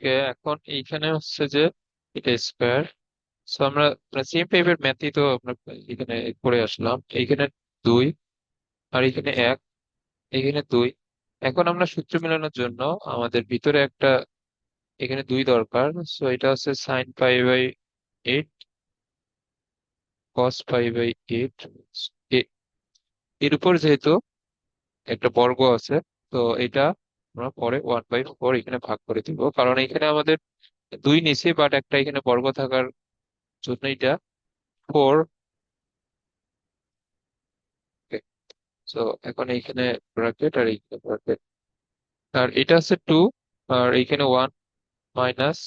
এখন এইখানে হচ্ছে যে এটা স্কোয়ার। সো আমরা সেম টাইপের ম্যাথই তো আমরা এখানে করে আসলাম। এইখানে 2 আর এখানে 1, এখানে 2। এখন আমরা সূত্র মেলানোর জন্য আমাদের ভিতরে একটা এখানে 2 দরকার। সো এটা হচ্ছে sin π/8 cos π/8। এর উপর যেহেতু একটা বর্গ আছে, তো এটা আমরা পরে 1/4 এখানে ভাগ করে দিব, কারণ এখানে আমাদের 2 নিচে বাট একটা এখানে বর্গ থাকার জন্য এটা 4। তো এখন এইখানে ব্র্যাকেট আর এইখানে ব্র্যাকেট, আর এটা হচ্ছে 2, আর এইখানে 1 মাইনাস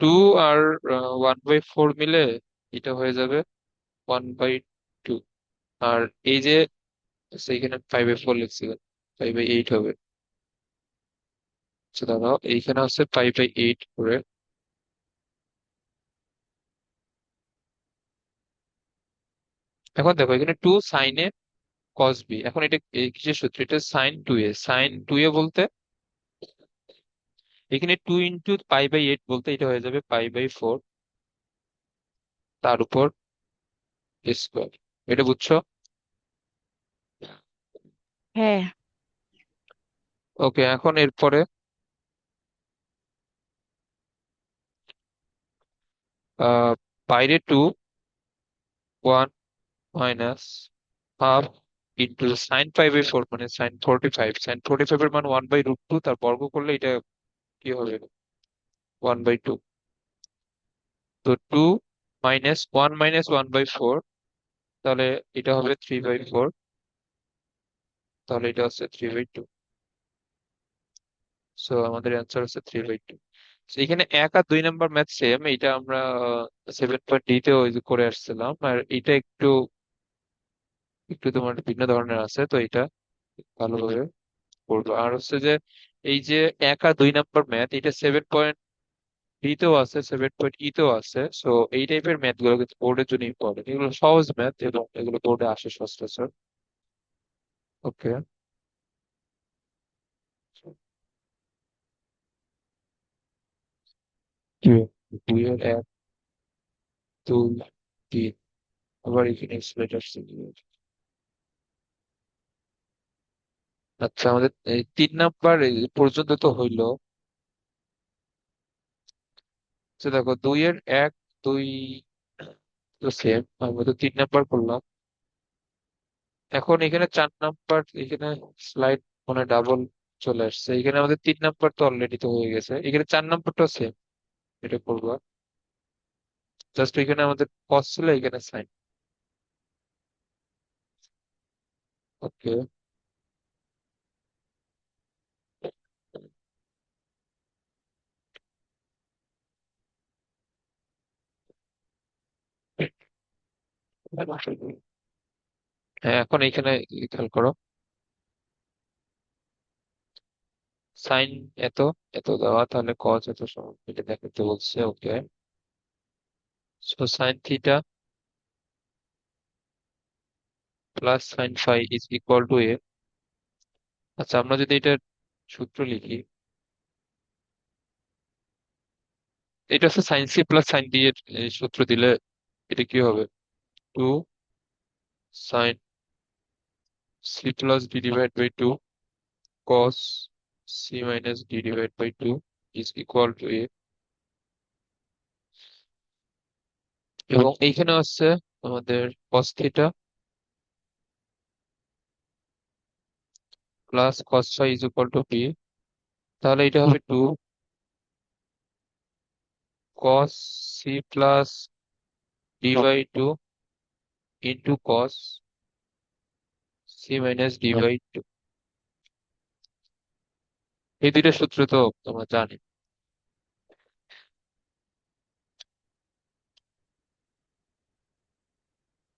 2 আর 1/4 মিলে এটা হয়ে যাবে 1/2। আর এই যে এইখানে 5/4 লিখছি, 5/8 হবে। তো দাঁড়াও, এইখানে হচ্ছে 5/8 করে। এখন দেখো এখানে 2 সাইন এ কস বি। এখন এটা কিসের সূত্র? এটা sin 2a। sin 2a বলতে এখানে 2 × π/8 বলতে এটা হয়ে যাবে π/4 তার উপর স্কোয়ার। এটা বুঝছো? হ্যাঁ। ওকে, এখন এরপরে আহ বাইরে 2, 1 মাইনাস হাফ ইন্টু sin π/4 মানে sin 45। sin 45 এর মান 1/√2, তার বর্গ করলে এটা কি হবে? 1/2। তো 2 মাইনাস 1 মাইনাস 1/4, তাহলে এটা হবে 3/4। তাহলে এটা হচ্ছে 3/2। সো আমাদের অ্যান্সার হচ্ছে 3/2। এখানে 1 আর 2 নাম্বার ম্যাথ সেম, এটা আমরা 7.d-তে ওই যে করে আসছিলাম। আর এটা একটু একটু তোমার ভিন্ন ধরনের আছে, তো এটা ভালোভাবে করবো। আর হচ্ছে যে এই যে 1 আর 2 নাম্বার ম্যাথ, এটা 7.d-তেও আছে, 7.e-তেও আছে। সো এই টাইপের ম্যাথ গুলো কিন্তু বোর্ডের জন্য ইম্পর্টেন্ট। এগুলো সহজ ম্যাথ এবং এগুলো বোর্ডে আসে সচরাচর। ওকে, কি 2 এর 1, 2, 3, আবার এখানে স্প্লিট আসছে। আচ্ছা, আমাদের এই 3 নাম্বার পর্যন্ত তো হইলো। আচ্ছা দেখো, 2 এর 1, 2 তো সেম, আমরা তো 3 নাম্বার করলাম। এখন এখানে 4 নাম্বার, এখানে স্লাইড মানে ডাবল চলে আসছে। এখানে আমাদের 3 নাম্বার তো অলরেডি তো হয়ে গেছে, এখানে 4 নাম্বারটা সেম। এটা করবো, জাস্ট এখানে আমাদের কস ছিল, এখানে সাইন। ওকে, হ্যাঁ এখন এখানে খেয়াল করো, সাইন এত এত দেওয়া, তাহলে কস এত সমান, এটা দেখাতে বলছে। Okay, so sin θ plus sin φ is equal to a. আচ্ছা, আমরা যদি এটা সূত্র লিখি, এটা হচ্ছে sine c plus sine d এর সূত্র দিলে এটা কি হবে? 2 sin c+d/2 cos c-d/2 is equal to a. এবং এইখানে হচ্ছে আমাদের cos θ plus cos φ is equal to b. তাহলে এটা হবে 2 cos c plus d/2 into cos c-d/2। এই দুইটা সূত্র তো তোমরা জানি।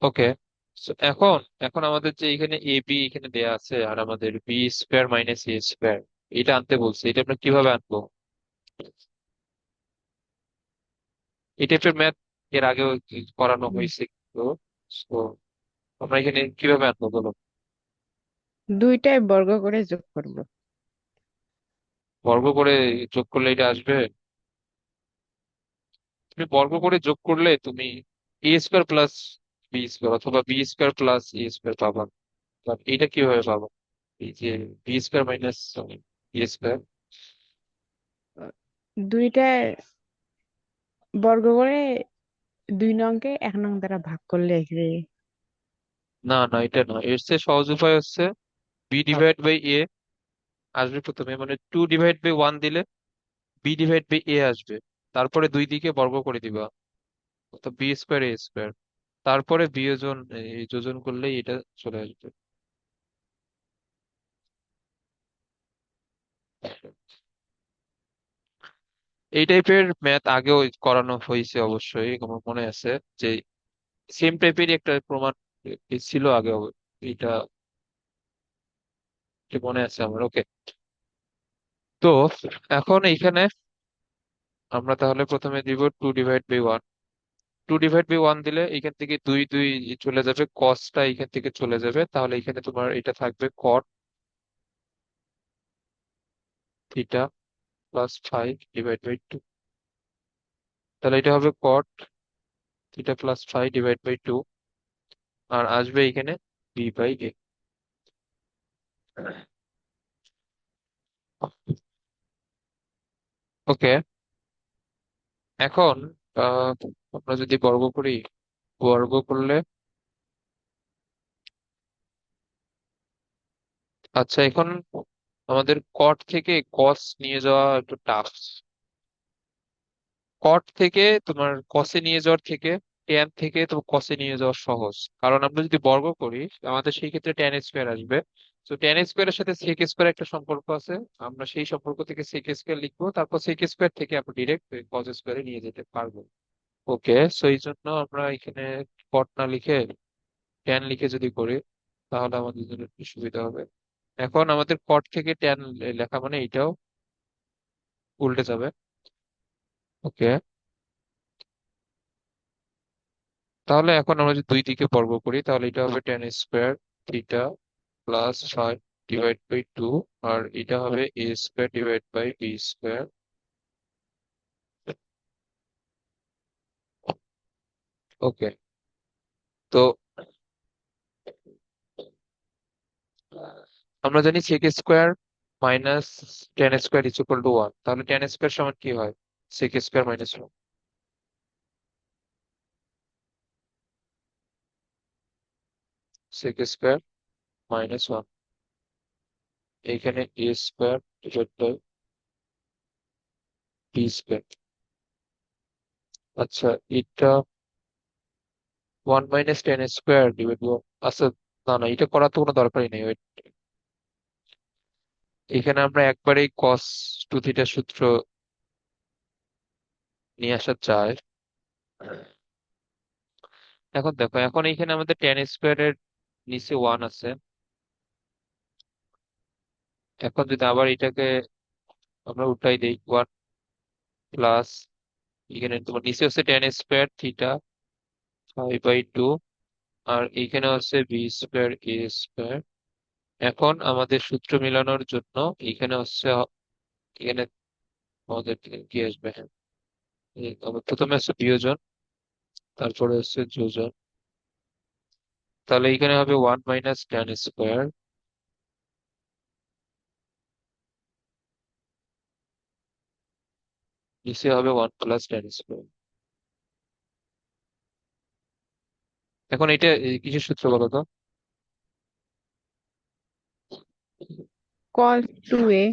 ওকে, এখন এখন আমাদের যে এখানে এ বি এখানে দেয়া আছে, আর আমাদের b² - a², এটা আনতে বলছে। এটা আমরা কিভাবে আনবো? এই টাইপের ম্যাথ এর আগেও করানো হয়েছে কিন্তু। So, আমরা এখানে কিভাবে আনবো বলো? দুইটাই বর্গ করে যোগ করব। বর্গ করে যোগ করলে এটা আসবে। তুমি বর্গ করে যোগ করলে তুমি এ স্কোয়ার প্লাস বি স্কোয়ার অথবা B square plus a square পাবা। বাট এটা কিভাবে পাবো? এই যে বি স্কোয়ার মাইনাস এ স্কোয়ার। দুইটার বর্গ করে দুই নংকে এক নং দ্বারা ভাগ করলে এখানে না না, এটা না, এর চেয়ে সহজ উপায় হচ্ছে বি ডিভাইড বাই এ আসবে প্রথমে, মানে 2/1 দিলে বি ডিভাইড বাই এ আসবে। তারপরে দুই দিকে বর্গ করে দিবা, তো বি স্কোয়ার এ স্কোয়ার। তারপরে বিয়োজন, এই যোজন করলেই এটা চলে আসবে। এই টাইপের ম্যাথ আগেও করানো হয়েছে অবশ্যই, আমার মনে আছে যে সেম টাইপেরই একটা প্রমাণ ছিল আগে। এটা এটা মনে আছে আমার। ওকে, তো এখন এইখানে আমরা তাহলে প্রথমে দিব 2/1। 2/1 দিলে এখান থেকে দুই দুই চলে যাবে, কসটা এখান থেকে চলে যাবে, তাহলে এখানে তোমার এটা থাকবে কট থিটা প্লাস 5/2। তাহলে এটা হবে কট থিটা প্লাস 5/2, আর আসবে এখানে বি বাই এ। ওকে, এখন আহ আমরা যদি বর্গ করি, বর্গ করলে, আচ্ছা এখন আমাদের কট থেকে কস নিয়ে যাওয়া একটু টাফ। কট থেকে তোমার কসে নিয়ে যাওয়ার থেকে ট্যান থেকে তো কসে নিয়ে যাওয়া সহজ, কারণ আমরা যদি বর্গ করি আমাদের সেই ক্ষেত্রে ট্যান স্কোয়ার আসবে। তো ট্যান স্কোয়ারের সাথে সেক স্কোয়ার একটা সম্পর্ক আছে, আমরা সেই সম্পর্ক থেকে সেক স্কোয়ার লিখবো, তারপর সেক স্কোয়ার থেকে আমরা ডিরেক্ট কস স্কোয়ারে নিয়ে যেতে পারবো। ওকে, সো এই জন্য আমরা এখানে কট না লিখে ট্যান লিখে যদি করি তাহলে আমাদের জন্য একটু সুবিধা হবে। এখন আমাদের কট থেকে ট্যান লেখা মানে এটাও উল্টে যাবে। ওকে, তাহলে এখন আমরা যদি দুই দিকে বর্গ করি তাহলে এটা হবে ট্যান স্কোয়ার থিটা প্লাস 5/2, আর এটা হবে a square divide by b square. Okay, তো আমরা জানি sec square minus tan square is equal to 1, তাহলে ট্যান স্কোয়ার সমান কি হয়? Sec square minus 1। Sec square minus 1, এইখানে a square divide by b square. আচ্ছা, এটা 1 - tan² ডিভাইড বাই, আচ্ছা না না, এটা করার তো কোনো দরকারই নেই। Wait, এখানে আমরা একবারেই কস টু থিটা সূত্র নিয়ে আসা যায়। এখন দেখো, এখন এইখানে আমাদের ট্যান স্কোয়ারের নিচে 1 আছে। এখন যদি আবার এটাকে আমরা উঠাই দিই, 1 প্লাস এখানে তোমার নিচে হচ্ছে tan² θ/2, আর এইখানে হচ্ছে b²a²। এখন আমাদের সূত্র মেলানোর জন্য এখানে হচ্ছে এখানে আমাদের কি আসবে? হ্যাঁ, প্রথমে হচ্ছে বিয়োজন, তারপরে হচ্ছে যোজন। তাহলে এখানে হবে 1 - tan², নিচে হবে 1 + tan²। এখন এটা কিসের সূত্র বলো তো? কস টু এ।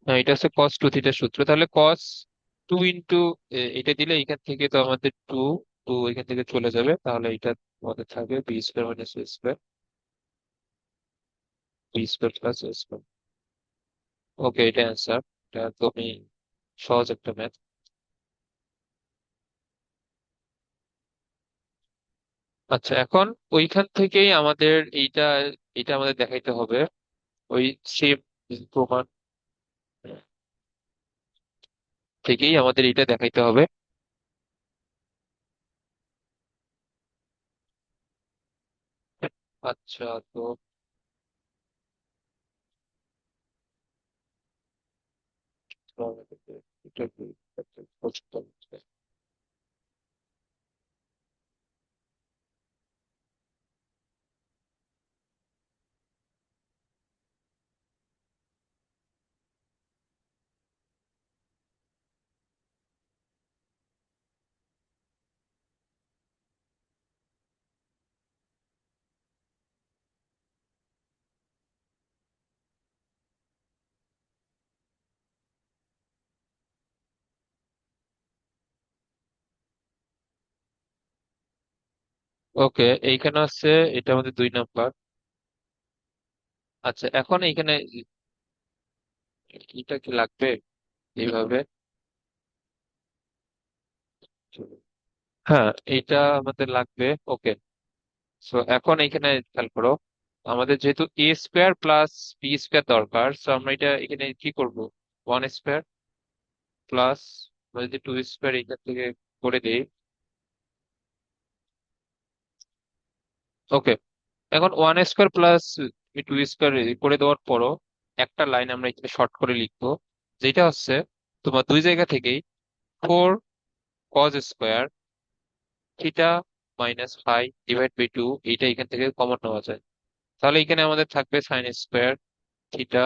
হ্যাঁ, এটা হচ্ছে কস টু থিটার সূত্র। তাহলে কস টু ইন্টু এটা দিলে এখান থেকে তো আমাদের টু টু এখান থেকে চলে যাবে, তাহলে এটা আমাদের থাকবে b² - a², b² + a²। ওকে, এটা অ্যান্সার। এটা একদমই সহজ একটা ম্যাথ। আচ্ছা, এখন ওইখান থেকেই আমাদের এইটা এটা আমাদের দেখাইতে হবে, ওই সেম প্রমাণ থেকেই আমাদের এটা দেখাইতে হবে। আচ্ছা, তো এটা কি একটা পছন্দ হচ্ছে। ওকে, এইখানে আছে, এটা আমাদের 2 নাম্বার। আচ্ছা, এখন এইখানে এটা কি লাগবে এইভাবে? হ্যাঁ, এটা আমাদের লাগবে। ওকে, সো এখন এখানে খেয়াল করো, আমাদের যেহেতু এ স্কোয়ার প্লাস বি স্কোয়ার দরকার, সো আমরা এটা এখানে কি করব, 1 স্কোয়ার প্লাস, যদি 2 স্কোয়ার এখান থেকে করে দিই। ওকে, এখন 1 স্কোয়ার প্লাস 2 স্কোয়ার করে দেওয়ার পরও একটা লাইন আমরা এখানে শর্ট করে লিখবো, যেটা হচ্ছে তোমার দুই জায়গা থেকেই 4 cos square theta minus phi divide by 2, এইটা এখান থেকে কমন নেওয়া যায়। তাহলে এখানে আমাদের থাকবে sine square theta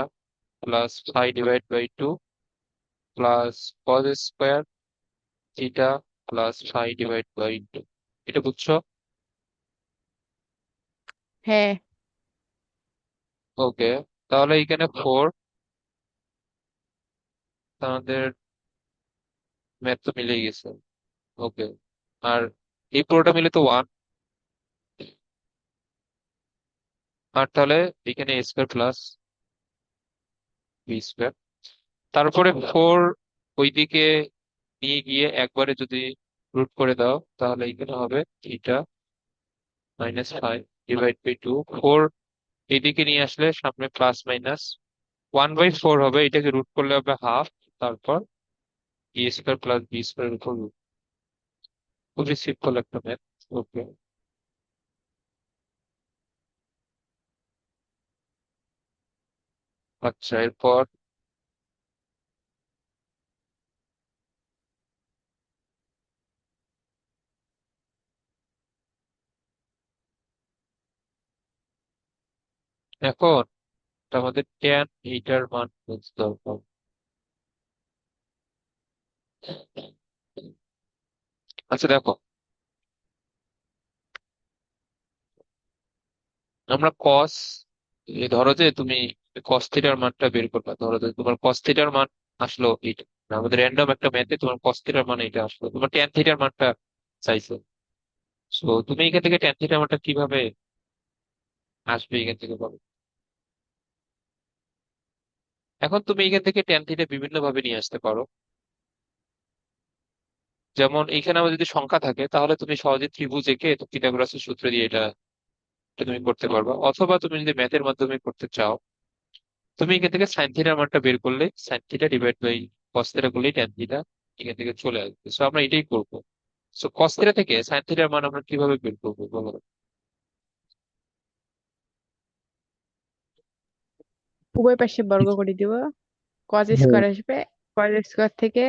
plus phi divide by 2 plus cos square theta plus phi divide by 2। এটা বুঝছো? হ্যাঁ। ওকে, তাহলে এখানে 4, আমাদের ম্যাথ তো মিলে গেছে। ওকে, আর এই পুরোটা মিলে তো 1, আর তাহলে এখানে এ স্কোয়ার প্লাস বি স্কোয়ার, তারপরে 4 ওইদিকে নিয়ে গিয়ে একবারে যদি রুট করে দাও, তাহলে এখানে হবে theta minus five divide by 2। 4 এইদিকে নিয়ে আসলে সামনে প্লাস মাইনাস 1/4 হবে, এটাকে রুট করলে হবে হাফ, তারপর এ স্কোয়ার প্লাস বি স্কোয়ার উপর root। খুবই সিম্পল একটা ম্যাথ। ওকে, আচ্ছা, এরপর এখন আমাদের ট্যান এইটার মান বুঝতে হবে। আচ্ছা দেখো, আমরা কস, ধরো যে তুমি কস থিটার মানটা বের করবা, ধরো যে তোমার কস থিটার মান আসলো এইটা, মানে আমাদের র্যান্ডম একটা ম্যাথে তোমার কস থিটার মান এটা আসলো, তোমার ট্যান থিটার মানটা চাইছে। তো তুমি এখান থেকে ট্যান থিটার মানটা কিভাবে আসবে এখান থেকে বলো। এখন তুমি এখান থেকে ট্যান থিটা বিভিন্ন ভাবে নিয়ে আসতে পারো। যেমন এখানে আমার যদি সংখ্যা থাকে, তাহলে তুমি সহজে ত্রিভুজ এঁকে তো পিথাগোরাসের সূত্র দিয়ে এটা তুমি করতে পারবা, অথবা তুমি যদি ম্যাথের মাধ্যমে করতে চাও, তুমি এখান থেকে সাইন থিটার মানটা বের করলে sine theta divide by cos theta করলেই ট্যান থিটা এখান থেকে চলে আসবে। সো আমরা এটাই করবো। সো কস থিটা থেকে সাইন থিটার মান আমরা কিভাবে বের করবো বলো। উভয় পাশে বর্গ করে দিব। কজ হুম। স্কোয়ার আসবে। কজ স্কোয়ার থেকে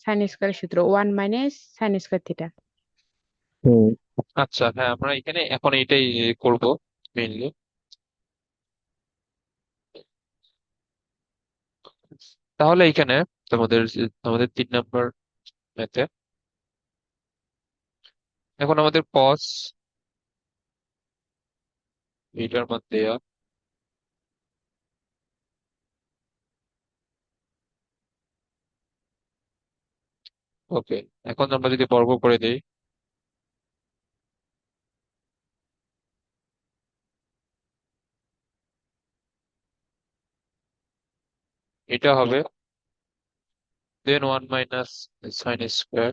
সাইন স্কোয়ারের সূত্র 1 - সাইন স্কোয়ার থিটা। হুম। আচ্ছা, হ্যাঁ, আমরা এখানে এখন এটাই করব মেইনলি। তাহলে এখানে আমাদের 3 নাম্বার ম্যাথে এখন আমাদের কস এটার মান দেয়া। ওকে, এখন আমরা যদি বর্গ করে দিই, এটা হবে দেন 1 - সাইন স্কোয়ার,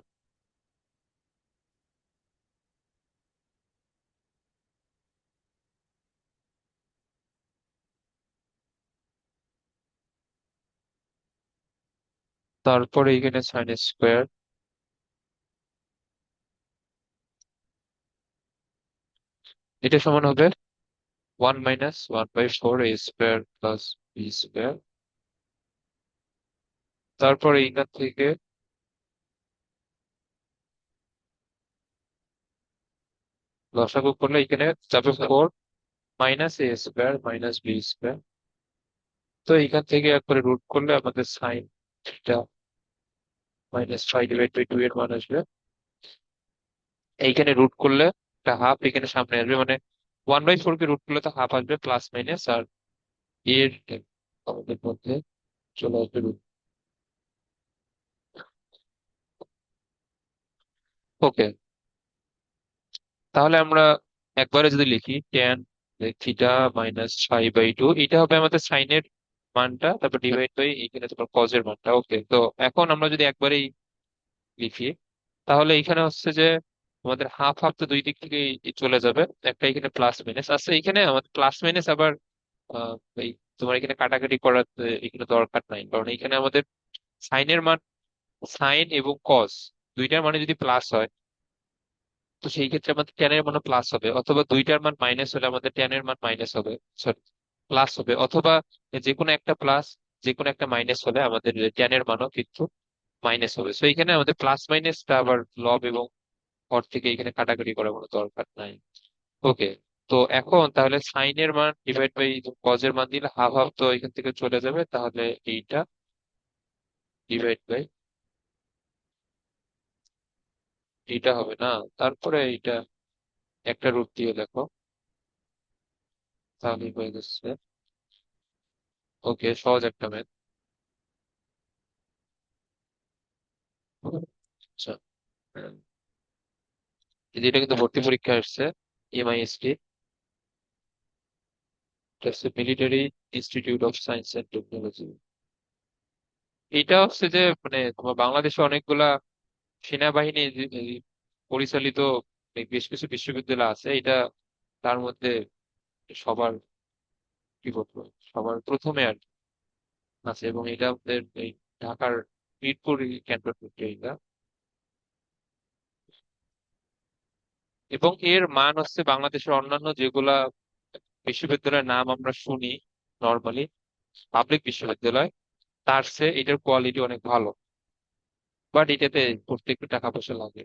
তারপরে এখানে সাইন স্কোয়ার, এটা সমান হবে 1 - 1/4 a square plus B square. তারপর এইখান থেকে লসাগু করলে এখানে যাবে 4 - a² - b²। তো এইখান থেকে একবারে রুট করলে আমাদের সাইন থিটা -5/2 এর মান আসবে। এইখানে রুট করলে একটা হাফ এখানে সামনে আসবে, মানে 1/4 কে রুট করলে তো হাফ আসবে প্লাস মাইনাস, আর এর আমাদের মধ্যে চলে আসবে রুট। ওকে, তাহলে আমরা একবারে যদি লিখি ট্যান থিটা -5/2, এটা হবে আমাদের সাইনের মানটা, তারপর ডিভাইড বাই এখানে তোমার কজের মানটা। ওকে, তো এখন আমরা যদি একবারেই লিখি তাহলে এখানে হচ্ছে যে আমাদের হাফ হাফ তো দুই দিক থেকে চলে যাবে, একটা এখানে প্লাস মাইনাস আছে, এখানে আমাদের প্লাস মাইনাস আবার আহ, এই তোমার এখানে কাটাকাটি করার এখানে দরকার নাই, কারণ এখানে আমাদের সাইনের মান, সাইন এবং কস দুইটার মানে যদি প্লাস হয়, তো সেই ক্ষেত্রে আমাদের ট্যানের মান প্লাস হবে, অথবা দুইটার মান মাইনাস হলে আমাদের ট্যানের মান মাইনাস হবে, সরি প্লাস হবে, অথবা যে কোনো একটা প্লাস যে কোনো একটা মাইনাস হলে আমাদের ট্যানের মানও কিন্তু মাইনাস হবে। তো এখানে আমাদের প্লাস মাইনাসটা আবার লব এবং হর থেকে এখানে কাটাকাটি করার কোনো দরকার নাই। ওকে, তো এখন তাহলে সাইনের মান ডিভাইড বাই কজের মান দিলে হাফ হাফ তো এখান থেকে চলে যাবে, তাহলে এইটা ডিভাইড বাই এইটা হবে না, তারপরে এইটা একটা রূপ দিয়ে দেখো, তাহলে হয়ে যাচ্ছে। ওকে, সহজ একটা ম্যাথ। আচ্ছা, এই যে এটা কিন্তু ভর্তি পরীক্ষা আসছে, MIST, এটা হচ্ছে military institute of science and technology. এটা হচ্ছে যে মানে তোমার বাংলাদেশে অনেকগুলা সেনাবাহিনী পরিচালিত বেশ কিছু বিশ্ববিদ্যালয় আছে, এটা তার মধ্যে সবার কি বলবো সবার প্রথমে আর কি আছে, এবং এটা আমাদের এই ঢাকার মিরপুর ক্যান্টনমেন্টে এটা। এবং এর মান হচ্ছে বাংলাদেশের অন্যান্য যেগুলা বিশ্ববিদ্যালয়ের নাম আমরা শুনি নর্মালি, পাবলিক বিশ্ববিদ্যালয়, তার চেয়ে এটার কোয়ালিটি অনেক ভালো, বাট এটাতে পড়তে একটু টাকা পয়সা লাগে।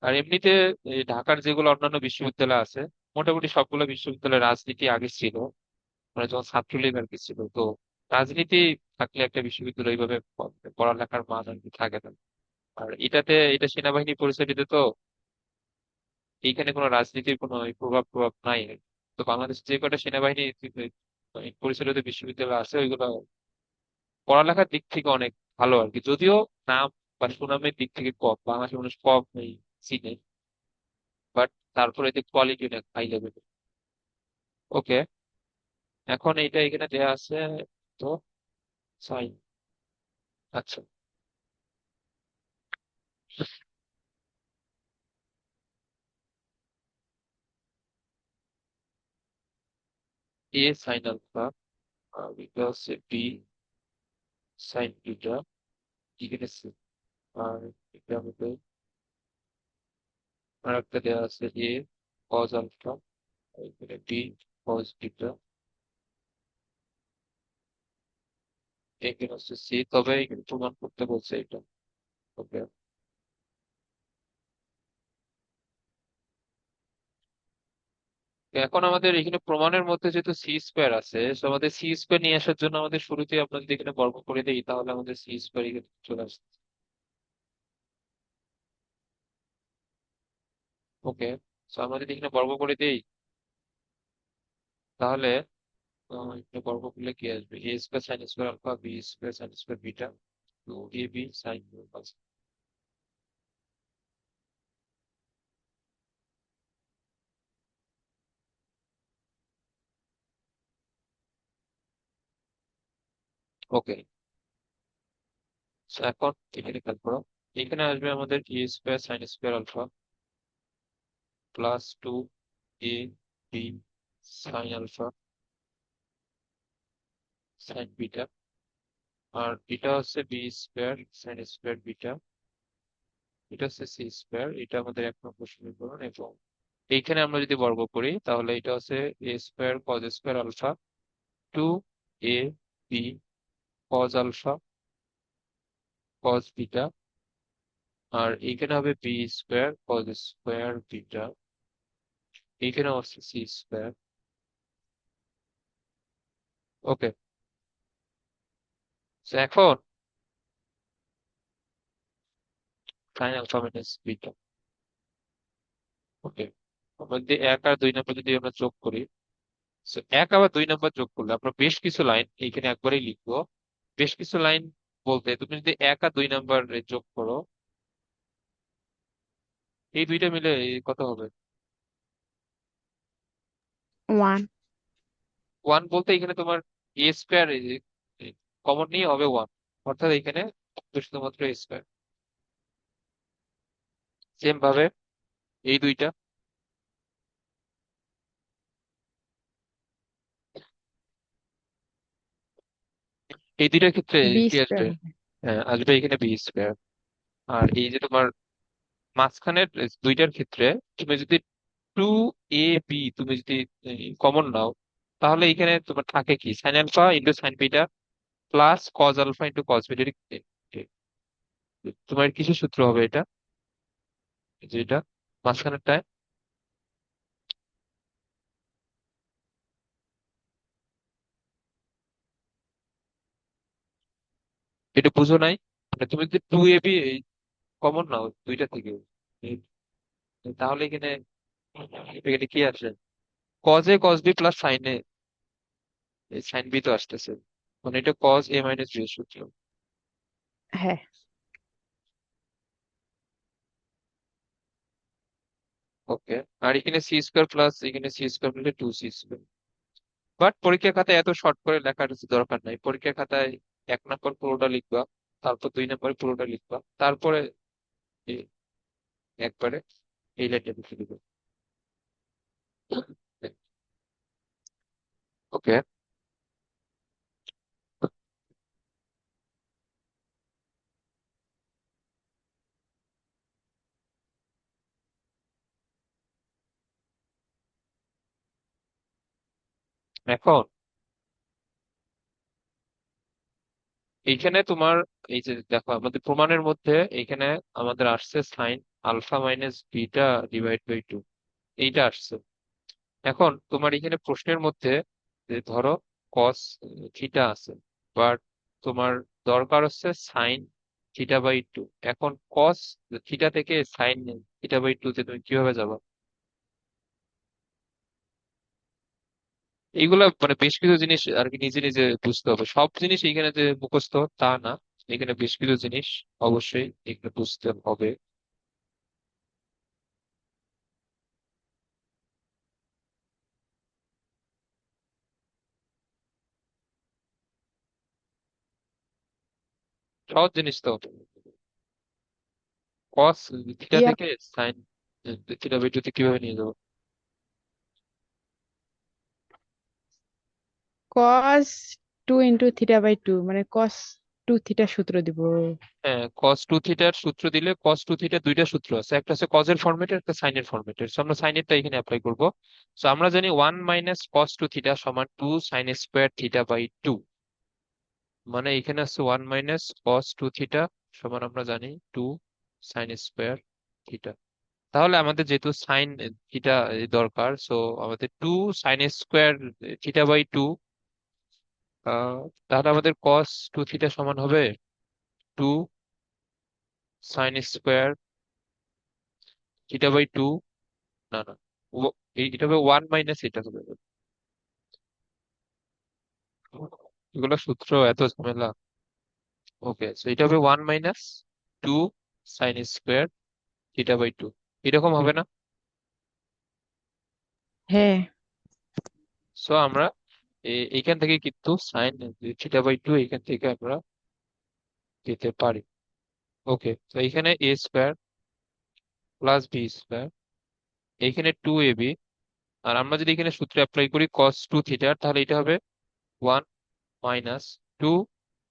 আর এমনিতে এই ঢাকার যেগুলো অন্যান্য বিশ্ববিদ্যালয় আছে, মোটামুটি সবগুলো বিশ্ববিদ্যালয়ের রাজনীতি আগে ছিল, মানে যখন ছাত্রলীগ আর কি ছিল, তো রাজনীতি থাকলে একটা বিশ্ববিদ্যালয় এইভাবে পড়ালেখার মান আর কি থাকে না। আর এটা সেনাবাহিনী পরিচালিত, তো এইখানে কোনো রাজনীতির কোনো এই প্রভাব প্রভাব নাই আর কি। তো বাংলাদেশ যে কটা সেনাবাহিনী পরিচালিত বিশ্ববিদ্যালয় আছে ওইগুলো পড়ালেখার দিক থেকে অনেক ভালো আর কি, যদিও নাম বা সুনামের দিক থেকে কম, বাংলাদেশের মানুষ কম এই চিনে, বাট তারপরে এতে কোয়ালিটি অনেক হাই লেভেল। ওকে, এখন এইটা এখানে দেয়া আছে, তো সাইন। আচ্ছা, এ সাইন আলফা, আর এটা হচ্ছে বি সাইন বিটা, এখানে আর এটা হবে, আর একটা দেওয়া আছে এ কজ আলফা, এখানে বি কজ বিটা, এখানে হচ্ছে সি, তবে এখানে প্রমাণ করতে বলছে এটা। ওকে, এখন আমাদের এখানে প্রমাণের মধ্যে যেহেতু সি স্কোয়ার আছে, তো আমাদের সি স্কোয়ার নিয়ে আসার জন্য আমাদের শুরুতে আমরা যদি এখানে বর্গ করে দিই তাহলে আমাদের সি স্কোয়ার এখানে চলে আসছে। ওকে, তো আমরা যদি এখানে বর্গ করে দিই তাহলে এখানে বর্গ করলে কি আসবে, a square sine square alpha b square sine square beta, তো এ বি সাইন। ওকে, এখন এখানে খেয়াল করো, এখানে আসবে আমাদের a square sine square alpha +2 a b sine alpha sine beta, আর এটা হচ্ছে b square sine square beta, এটা হচ্ছে সি স্কোয়ার, এটা আমাদের 1 নম্বর সমীকরণ, এবং এইখানে আমরা যদি বর্গ করি তাহলে এটা হচ্ছে a square cos square alpha, 2ab cos alpha cos beta, আর এইখানে হবে b square cos square beta, এইখানে হচ্ছে সি স্কোয়ার। ওকে, এখন sine alpha minus beta. Okay, আমরা যদি 1 আর 2 নম্বর যদি আমরা যোগ করি, so 1 আবার 2 নম্বর যোগ করলে আমরা বেশ কিছু লাইন এইখানে একবারেই লিখবো। বেশ কিছু লাইন বলতে তুমি যদি 1 আর 2 নম্বর যোগ করো, এই দুইটা মিলে কত হবে? ওয়ান। 1 বলতে এখানে তোমার এ স্কোয়ার কমন নিয়ে হবে 1, অর্থাৎ এখানে শুধুমাত্র এ স্কোয়ার। সেম ভাবে এই দুইটা, এই দুইটার ক্ষেত্রে বি কি আসবে? স্কোয়ার। আসবে এখানে বি স্কোয়ার। আর এই যে তোমার মাঝখানের দুইটার ক্ষেত্রে তুমি যদি 2ab তুমি যদি কমন নাও, তাহলে এখানে তোমার থাকে কি sine alpha into sine beta plus cos alpha into cos beta. তোমার কিসের সূত্র হবে এটা, যেটা মাঝখানেরটায়? এটা বুঝো নাই? মানে তুমি যদি 2ab কমন নাও দুইটা থেকে, এই, তাহলে এখানে এখানে কি আসে? Cos A cos B plus sine A sine B তো আসতেছে, মানে এটা কজ এ মাইনাস বি এর সূত্র। হ্যাঁ। ওকে, আর এখানে সি স্কোয়ার প্লাস এখানে সি স্কোয়ার মিলে 2c স্কোয়ার। বাট পরীক্ষার খাতায় এত শর্ট করে লেখার দরকার নাই। পরীক্ষার খাতায় 1 নম্বর পুরোটা লিখবা, তারপর 2 নম্বর পুরোটা লিখবা, তারপরে এ- একবারে এই লাইনটা লিখে দিবে। ওকে, এখন এইখানে তোমার এই যে দেখো আমাদের প্রমাণের মধ্যে এইখানে আমাদের আসছে sine alpha minus beta divide by 2, এইটা আসছে। এখন তোমার এখানে প্রশ্নের মধ্যে যে ধরো কস থিটা আছে, বাট তোমার দরকার হচ্ছে সাইন থিটা বাই 2। এখন কস থিটা থেকে সাইন থিটা বাই 2 তে তুমি কিভাবে যাবে? এইগুলা মানে বেশ কিছু জিনিস আর কি নিজে নিজে বুঝতে হবে। সব জিনিস এখানে যে মুখস্থ তা না, এখানে বেশ কিছু জিনিস অবশ্যই এখানে বুঝতে হবে। সহজ জিনিস তো, কস থিটা ইয়া থেকে সাইন থিটা বাই 2 তে কিভাবে নিয়ে যাবো? কস 2 × θ/2, মানে কস 2 θ সূত্র দিব। হ্যাঁ, কস টু থিটার সূত্র দিলে কস টু থিটার দুইটা সূত্র আছে, একটা আছে কজের ফরম্যাটে, একটা সাইনের ফরম্যাটে। আমরা সাইনেরটা এখানে অ্যাপ্লাই করবো। তো আমরা জানি 1 - cos 2 θ সমান 2 sin² θ/2, মানে এখানে আছে 1 - cos 2 θ সমান আমরা জানি 2 sin²θ। তাহলে আমাদের যেহেতু সাইন থিটা দরকার, সো আমাদের 2 sin² θ/2, তাহলে আমাদের cos 2 θ সমান হবে 2 sin² θ/2। না না, এটা হবে 1 - এটা হবে। এগুলো সূত্র এত ঝামেলা। ওকে, সো এটা হবে 1 - 2 sin² θ/2, এরকম হবে না? হ্যাঁ। সো আমরা এইখান থেকে কিন্তু sin θ/2 এখান থেকে আমরা পেতে পারি। ওকে, তো এখানে a² প্লাস b², এইখানে 2ab, আর আমরা যদি এখানে সূত্র অ্যাপ্লাই করি cos 2 θ, তাহলে এটা হবে 1 - 2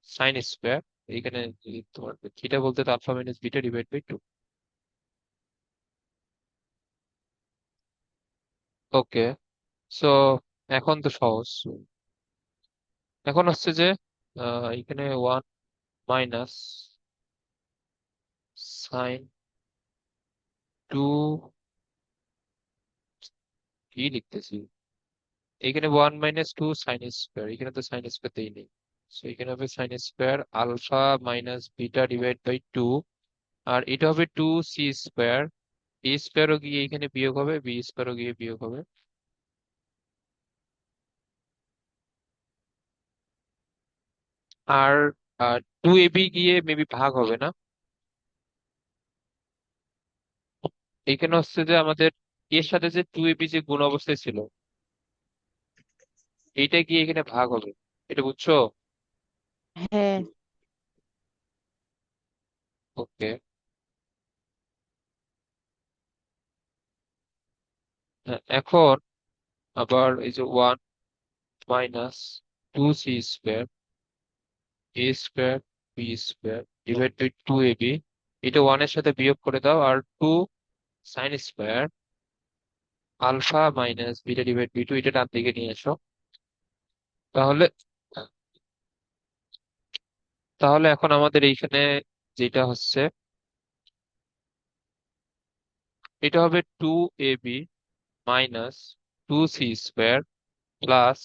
sin²। এখানে যদি তোমার থিটা বলতে তো alpha minus beta divide by 2। Okay, so এখন তো সহজ। এখন হচ্ছে যে এখানে 1 - সাইন 2, কি লিখতেছি, এখানে 1 - 2 সাইন স্কোয়ার, এখানে তো সাইন স্কোয়ার দেই নেই। সো এখানে হবে sine square alpha minus beta divide by 2, আর এটা হবে 2c স্কোয়ার। এ স্কোয়ারও গিয়ে এখানে বিয়োগ হবে, বি স্কোয়ারও গিয়ে বিয়োগ হবে। আর 2ab গিয়ে মেবি ভাগ হবে না। এখানে হচ্ছে যে আমাদের এর সাথে যে 2ab যে গুণ অবস্থায় ছিল, এইটা গিয়ে এখানে ভাগ হবে। এটা বুঝছো? হ্যাঁ। ওকে, এখন আবার এই যে 1 - 2c square a square b square divide by 2ab, এটা 1 এর সাথে বিয়োগ করে দাও, আর 2 sine square alpha minus beta divide by 2 এটা ডান দিকে নিয়ে এসো। তাহলে তাহলে এখন আমাদের এইখানে যেটা হচ্ছে, এটা হবে 2ab minus 2c square plus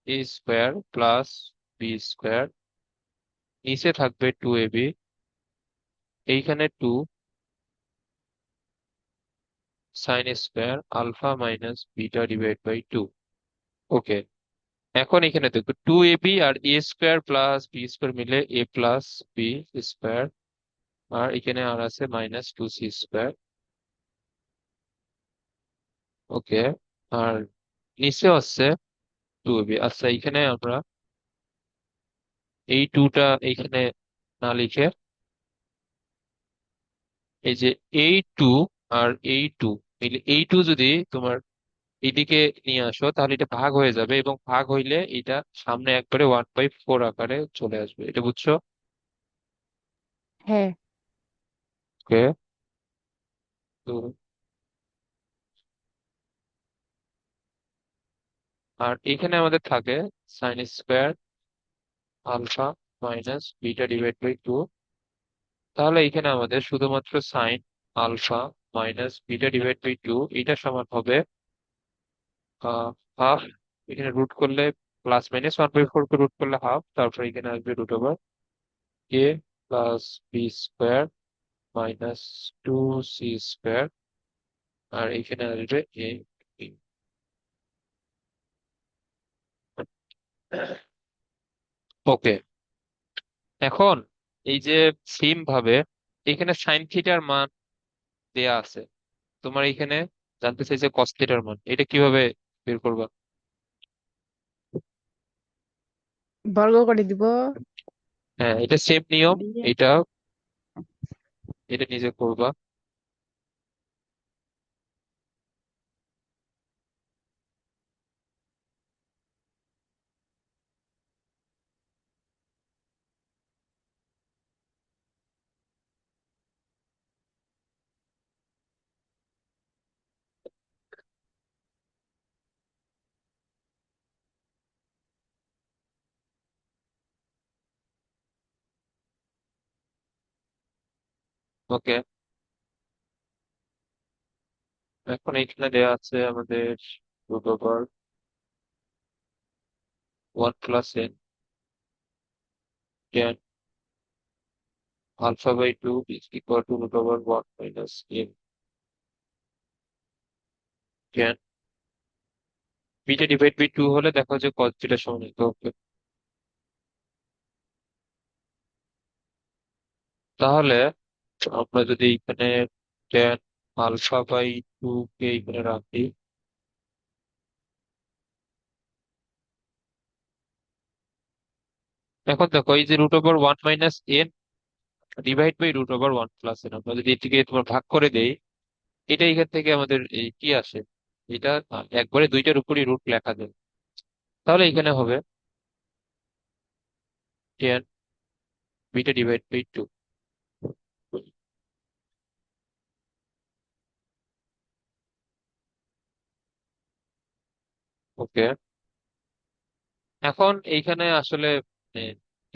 a square plus B square, নিচে থাকবে 2ab, এইখানে 2 sine square alpha minus beta divide by 2। Okay, এখন এখানে দেখো 2ab আর a square plus B square মিলে এ প্লাস বি স্কোয়ার, আর এখানে আর আছে -2c স্কোয়ার। ওকে, আর নিচে হচ্ছে 2ab। আচ্ছা, এখানে আমরা এই টুটা এইখানে না লিখে, এই যে এই টু আর এই টু মিলে এই টু যদি তোমার এদিকে নিয়ে আসো, তাহলে এটা ভাগ হয়ে যাবে, এবং ভাগ হইলে এটা সামনে একবারে 1/4 আকারে চলে আসবে। এটা বুঝছো? হ্যাঁ। ওকে, তো আর এখানে আমাদের থাকে sine square alpha minus beta divide by 2। তাহলে এখানে আমাদের শুধুমাত্র sine alpha minus beta divide by 2 এটা সমান হবে হাফ। এখানে রুট করলে প্লাস মাইনাস 1/4 কে রুট করলে হাফ, তারপর এখানে আসবে √, a plus B square minus 2c square, আর এখানে আসবে এ। ওকে, এখন এই যে সেম ভাবে এখানে সাইন থিটার মান দেয়া আছে, তোমার এখানে জানতে চাইছে কস থিটার মান, এটা কিভাবে বের করবা? বর্গ করে দিব। হ্যাঁ, এটা সেম নিয়ম। দিয়ে এটা এটা নিজে করবা। ওকে, এখন এখানে দেওয়া আছে আমাদের √1 + n tan α/2 = √1 - n tan beta divide by 2 হলে দেখো যে cos থিটা সমান হতো। ওকে, তাহলে আমরা যদি এখানে tan α/2 কে এখানে রাখি, এখন দেখো এই যে √1 - n ডিভাইড বাই √1 + n, আমরা যদি এটিকে তোমার ভাগ করে দেই, এটা এখান থেকে আমাদের এই কি আসে, এটা একবারে দুইটার উপরই রুট লেখা যায়। তাহলে এখানে হবে tan beta divide by 2। Okay, এখন এইখানে আসলে মানে,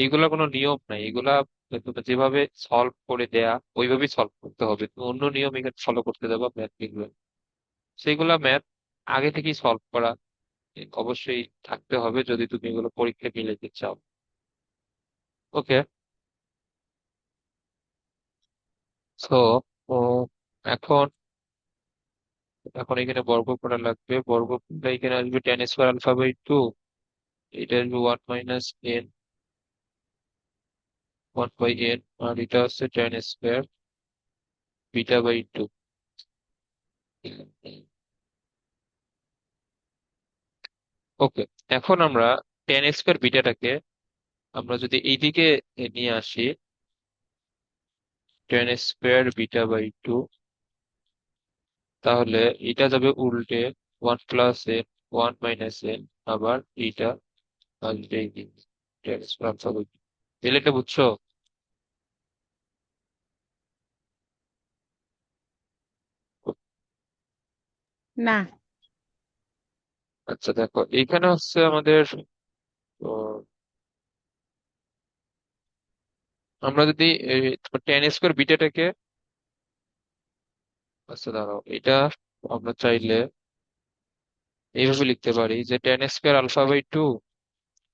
এগুলা কোনো নিয়ম নাই, এগুলা তুমি যেভাবে সলভ করে দেয়া ওইভাবেই সলভ করতে হবে, তুমি অন্য নিয়ম এখানে ফলো করতে যাবো ম্যাথ এগুলো, সেগুলা ম্যাথ আগে থেকেই সলভ করা অবশ্যই থাকতে হবে যদি তুমি এগুলো পরীক্ষায় মিলাইতে চাও। ওকে, সো এখন এখন এখানে বর্গ করা লাগবে, বর্গ করলে এখানে আসবে tan square alpha by two, এটা আসবে one minus n, one by n, আর এটা হচ্ছে tan square beta by two. Okay, এখন আমরা টেন স্কোয়ার বিটাটাকে আমরা যদি এইদিকে নিয়ে আসি, tan square beta by two, তাহলে এটা যাবে উল্টে one plus N, one minus N, আবার এইটা আসবে এইদিকে tan square alpha by two. তাহলে এটা বুঝছো? না। আচ্ছা দেখো, এইখানে হচ্ছে আমাদের আমরা যদি টেন স্কোয়ার বিটাটাকে, আচ্ছা দাঁড়াও, এটা আমরা চাইলে এইভাবে লিখতে পারি যে tan square alpha by two,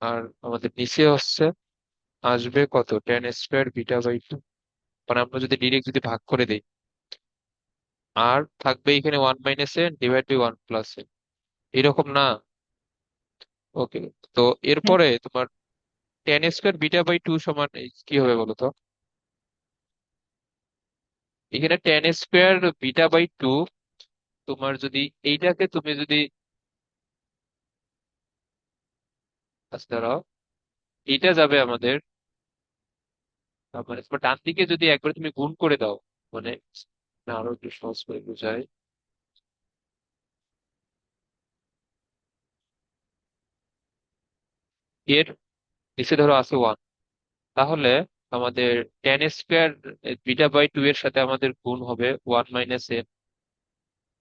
আর আমাদের নিচে হচ্ছে আসবে কত, tan square beta by two. মানে আমরা যদি ডিরেক্ট যদি ভাগ করে দিই, আর থাকবে এখানে one minus N divide by one plus N, এরকম না? ওকে, তো হ্যাঁ, এরপরে তোমার tan square beta by two সমান কি হবে বলো তো? এখানে tan square beta by two, তোমার যদি এইটাকে তুমি যদি, আচ্ছা দাঁড়াও, এইটা যাবে আমাদের, মানে তোমার ডান দিকে যদি একবার তুমি গুণ করে দাও, মানে না, আরো একটু সহজ করে বোঝাই, এর নিচে ধরো আছে ওয়ান, তাহলে আমাদের tan square beta by two এর সাথে আমাদের গুণ হবে one minus n,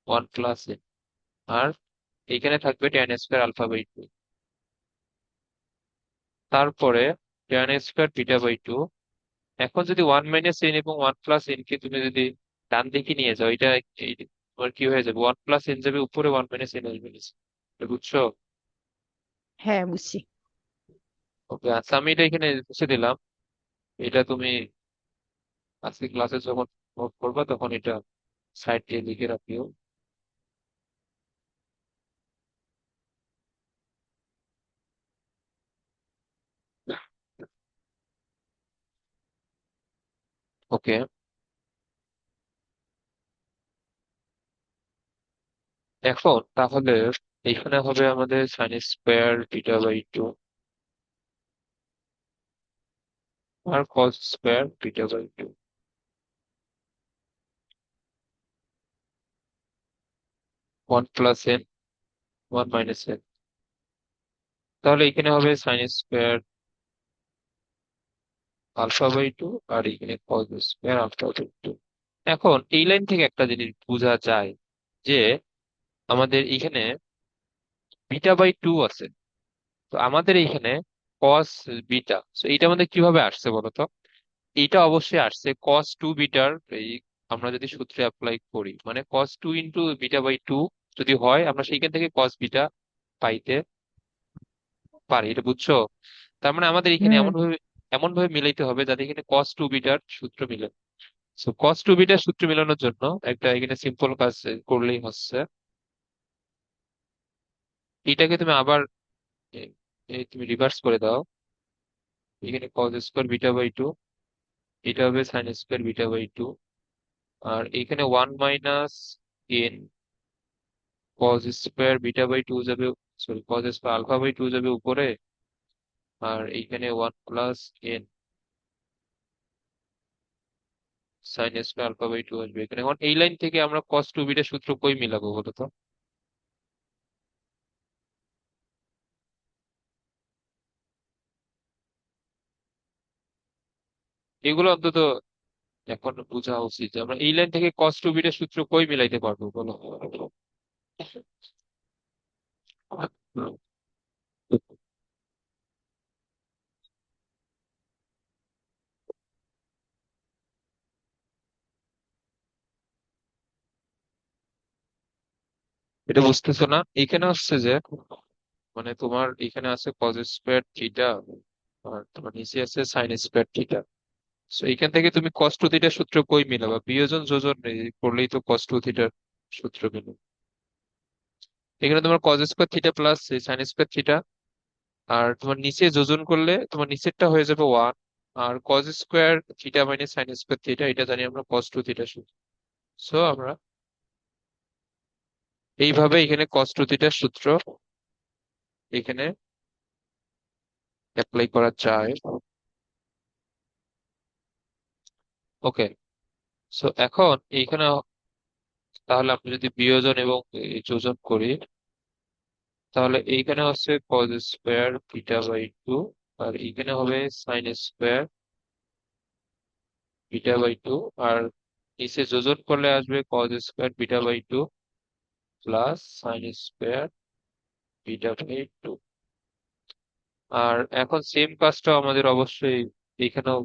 one plus n, আর এখানে থাকবে tan square alpha by two. তারপরে tan square beta by two, এখন যদি ওয়ান মাইনাস এন এবং ওয়ান প্লাস এন কে তুমি যদি ডান দিকে নিয়ে যাও, এটা তোমার কি হয়ে যাবে, ওয়ান প্লাস এন যাবে উপরে, ওয়ান মাইনাস এন আসবে নিচে। এটা বুঝছো? হ্যাঁ, বুঝছি। ওকে, আচ্ছা আমি এটা এখানে মুছে দিলাম, এটা তুমি আজকে ক্লাসে যখন নোট করবা তখন এটা সাইড দিয়ে লিখে রাখিও। ওকে, এখন তাহলে এখানে হবে আমাদের sine square beta by two, আর cos square beta by two, one plus N, one minus n, তাহলে এখানে হবে sine square alpha by two, আর এখানে cos square alpha by two. এখন এই লাইন থেকে একটা জিনিস বোঝা যায় যে আমাদের এখানে বিটা বাই টু আছে, তো আমাদের এখানে কস বিটা, তো এইটা আমাদের কিভাবে আসছে বলতো? এইটা অবশ্যই আসছে কস টু বিটার এই, আমরা যদি সূত্রে অ্যাপ্লাই করি, মানে cos two into beta by two যদি হয়, আমরা সেইখান থেকে কস বিটা পাইতে পারি, এটা বুঝছো? তার মানে আমাদের এখানে হুম। এমন ভাবে মিলাইতে হবে যাতে এখানে কস টু বিটার সূত্র মিলে। তো কস টু বিটার সূত্র মিলানোর জন্য একটা এখানে সিম্পল কাজ করলেই হচ্ছে, এটাকে তুমি আবার এ, তুমি রিভার্স করে দাও, এখানে cos square beta by two, এটা হবে sine square beta by two, আর এখানে one minus N cos square beta by two যাবে, sorry cos square alpha by two যাবে উপরে, আর এইখানে one plus n sine square alpha by two আসবে এখানে। এখন এই লাইন থেকে আমরা কস টু বিটা সূত্র কই মিলাবো বলো তো? এগুলো অন্তত এখন বোঝা উচিত যে আমরা এই লাইন থেকে কস টু বিটা সূত্র কই মিলাইতে পারবো বলো? এটা বুঝতেছো না? এখানে হচ্ছে যে মানে তোমার এখানে আছে কজ স্কোয়ার থিটা, আর তোমার নিচে আছে সাইন স্কোয়ার থিটা। তো এখান থেকে তুমি কস টু থিটার সূত্র কই মিলাবা? বিয়োজন যোজন করলেই তো কস টু থিটার সূত্র মিলবে। এখানে তোমার cos square theta plus sine square theta, আর তোমার নিচে যোজন করলে তোমার নিচেরটা হয়ে যাবে ওয়ান। আর cos square theta minus sine square theta, এটা জানি আমরা কস টু থিটা সূত্র। সো আমরা এইভাবে এখানে কস টু থিটার সূত্র এখানে অ্যাপ্লাই করা যায়। ওকে। সো এখন এইখানে তাহলে আপনি যদি বিয়োজন এবং এই যোজন করি, তাহলে এইখানে হচ্ছে cos square theta by two, আর এইখানে হবে sine square theta by two, আর নিচে যোজন করলে আসবে cos square theta by two plus sine square theta by two. আর এখন সেম কাজটা আমাদের অবশ্যই এইখানেও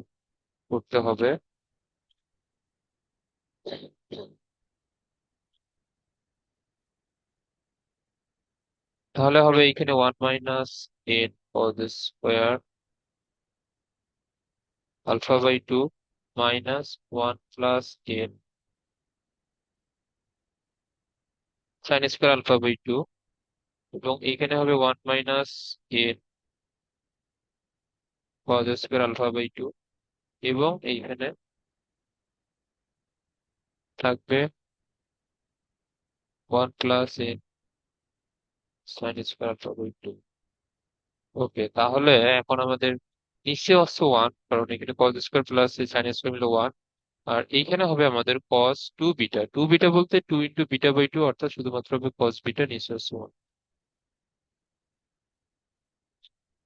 করতে হবে। তাহলে হবে এইখানে one minus N cos square alpha by two minus one plus n sine square alpha by two, এবং এইখানে হবে one minus N cos square alpha by two, এবং এইখানে থাকবে one plus n sine square alpha by two. Okay, তাহলে এখন আমাদের নিচে হচ্ছে ওয়ান, কারণ এখানে cos square plus sine square মিলে ওয়ান। আর এইখানে হবে আমাদের cos two beta, two beta বলতে two into beta by two, অর্থাৎ শুধুমাত্র হবে কস বিটা, নিচে হচ্ছে ওয়ান।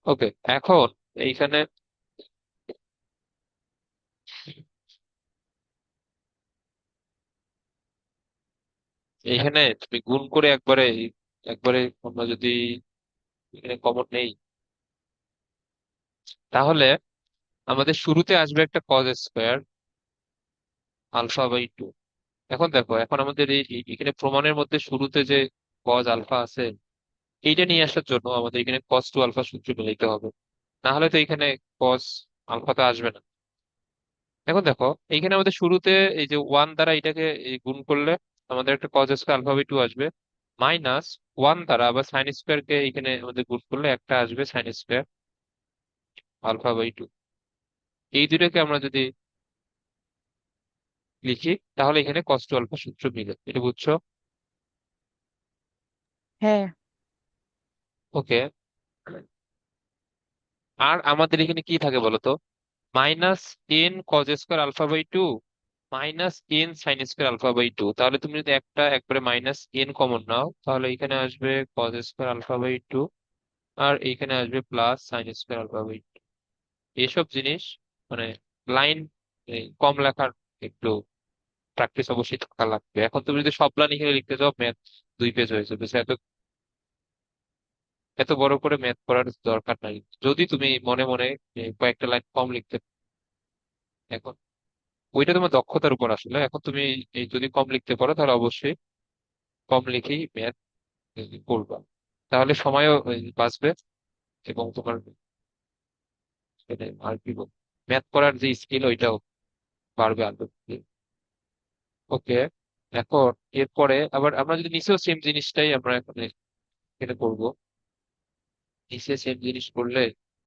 ওকে, এখন এইখানে এইখানে তুমি গুণ করে একবারে একবারে আমরা যদি এখানে কমন নেই, তাহলে আমাদের শুরুতে আসবে একটা cos square alpha by two. এখন দেখো, এখন আমাদের এখানে প্রমাণের মধ্যে শুরুতে যে কজ আলফা আছে, এইটা নিয়ে আসার জন্য আমাদের এখানে কস টু আলফা সূত্র মিলাইতে হবে, না হলে তো এখানে কস আলফা তো আসবে না। এখন দেখো, এইখানে আমাদের শুরুতে এই যে ওয়ান দ্বারা এটাকে গুণ করলে আমাদের একটা cos square alpha by two আসবে, মাইনাস ওয়ান দ্বারা আবার সাইন স্কোয়ার কে এখানে আমাদের গুণ করলে একটা আসবে sine square alpha by two. এই দুটোকে আমরা যদি লিখি, তাহলে এখানে কস টু আলফা সূত্র মিলে, এটা বুঝছো? হ্যাঁ। ওকে। আর আমাদের এখানে কি থাকে বলতো? Minus N cos square alpha by two minus N sine square alpha by two. তাহলে তুমি যদি একটা একবারে মাইনাস এন কমন নাও, তাহলে এখানে আসবে cos square alpha by two, আর এইখানে আসবে plus sine square alpha by two. এসব জিনিস মানে লাইন কম লেখার একটু প্র্যাকটিস অবশ্যই থাকা লাগবে। এখন তুমি যদি সব লাইন এখানে লিখতে যাও, ম্যাথ দুই পেজ হয়ে যাবে। So এত এত বড় করে ম্যাথ করার দরকার নাই, যদি তুমি মনে মনে কয়েকটা লাইন কম লিখতে। এখন ওইটা তোমার দক্ষতার উপর আসলে। এখন তুমি এই যদি কম লিখতে পারো, তাহলে অবশ্যই কম লিখেই ম্যাথ করবা, তাহলে সময়ও বাঁচবে, এবং তোমার মানে আর কি বলবো, ম্যাথ করার যে স্কিল ওইটাও বাড়বে আরো। ওকে, এখন এরপরে আবার আমরা যদি নিচেও সেম জিনিসটাই আমরা এখন এখানে করবো, নিচে সেম জিনিস করলে